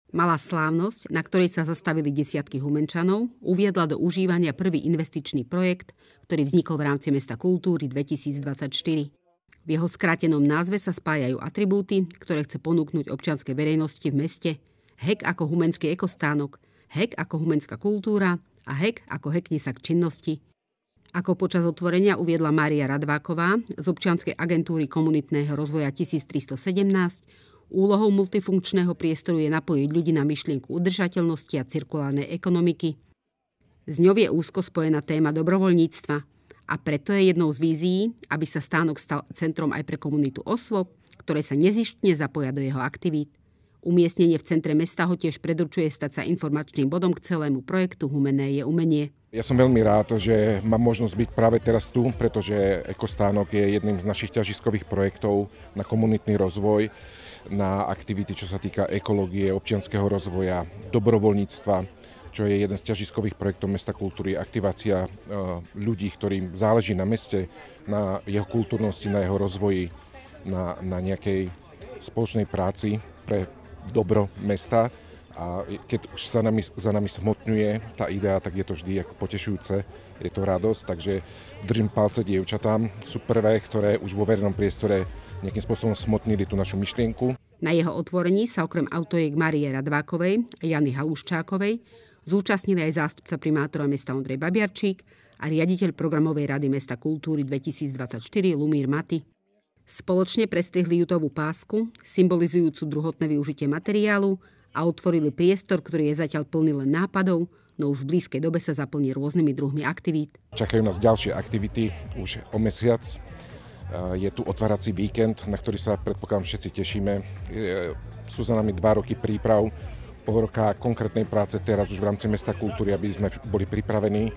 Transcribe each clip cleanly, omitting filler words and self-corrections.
Malá slávnosť, na ktorej sa zastavili desiatky Humenčanov, uviedla do užívania prvý investičný projekt, ktorý vznikol v rámci Mesta kultúry 2024. V jeho skrátenom názve sa spájajú atribúty, ktoré chce ponúknuť občianskej verejnosti v meste: HEK ako humenský ekostánok, HEK ako humenská kultúra a HEK ako hekni sa k činnosti. Ako počas otvorenia uviedla Mária Radváková z občianskej agentúry komunitného rozvoja 1317, úlohou multifunkčného priestoru je napojiť ľudí na myšlienku udržateľnosti a cirkulárnej ekonomiky. S ňou je úzko spojená téma dobrovoľníctva a preto je jednou z vízií, aby sa stánok stal centrom aj pre komunitu osôb, ktoré sa nezištne zapoja do jeho aktivít. Umiestnenie v centre mesta ho tiež predurčuje stať sa informačným bodom k celému projektu Humenné je umenie. Ja som veľmi rád, že mám možnosť byť práve teraz tu, pretože ekostánok je jedným z našich ťažiskových projektov na komunitný rozvoj, na aktivity, čo sa týka ekológie, občianskeho rozvoja, dobrovoľníctva, čo je jeden z ťažiskových projektov Mesta kultúry, aktivácia ľudí, ktorým záleží na meste, na jeho kultúrnosti, na jeho rozvoji, na nejakej spoločnej práci pre dobro mesta. A keď už za nami smotňuje tá idea, tak je to vždy ako potešujúce, je to radosť, takže držím palce dievčatám, sú prvé, ktoré už vo verejnom priestore nejakým spôsobom smotnili tú našu myšlienku. Na jeho otvorení sa okrem autoriek Márie Radvákovej a Jany Haluščákovej zúčastnili aj zástupca primátora mesta Ondrej Babiarčík a riaditeľ programovej rady Mesta kultúry 2024 Lumír Maty. Spoločne prestrihli jutovú pásku, symbolizujúcu druhotné využitie materiálu, a otvorili priestor, ktorý je zatiaľ plný len nápadov, no už v blízkej dobe sa zaplní rôznymi druhmi aktivít. Čakajú nás ďalšie aktivity už o mesiac. Je tu otvárací víkend, na ktorý sa predpokladám všetci tešíme. Sú za nami 2 roky príprav, pol roka konkrétnej práce teraz už v rámci Mesta kultúry, aby sme boli pripravení.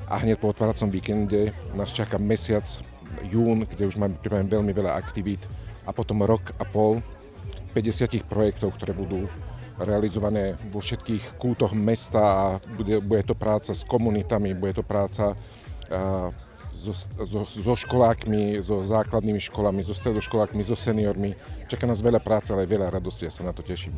A hneď po otváracom víkende nás čaká mesiac jún, kde už máme pripravené veľmi veľa aktivít. A potom rok a pol 50 projektov, ktoré budú realizované vo všetkých kútoch mesta a bude to práca s komunitami, bude to práca so školákmi, so základnými školami, so stredoškolákmi, so seniormi. Čaká nás veľa práce, ale aj veľa radosti, ja sa na to teším.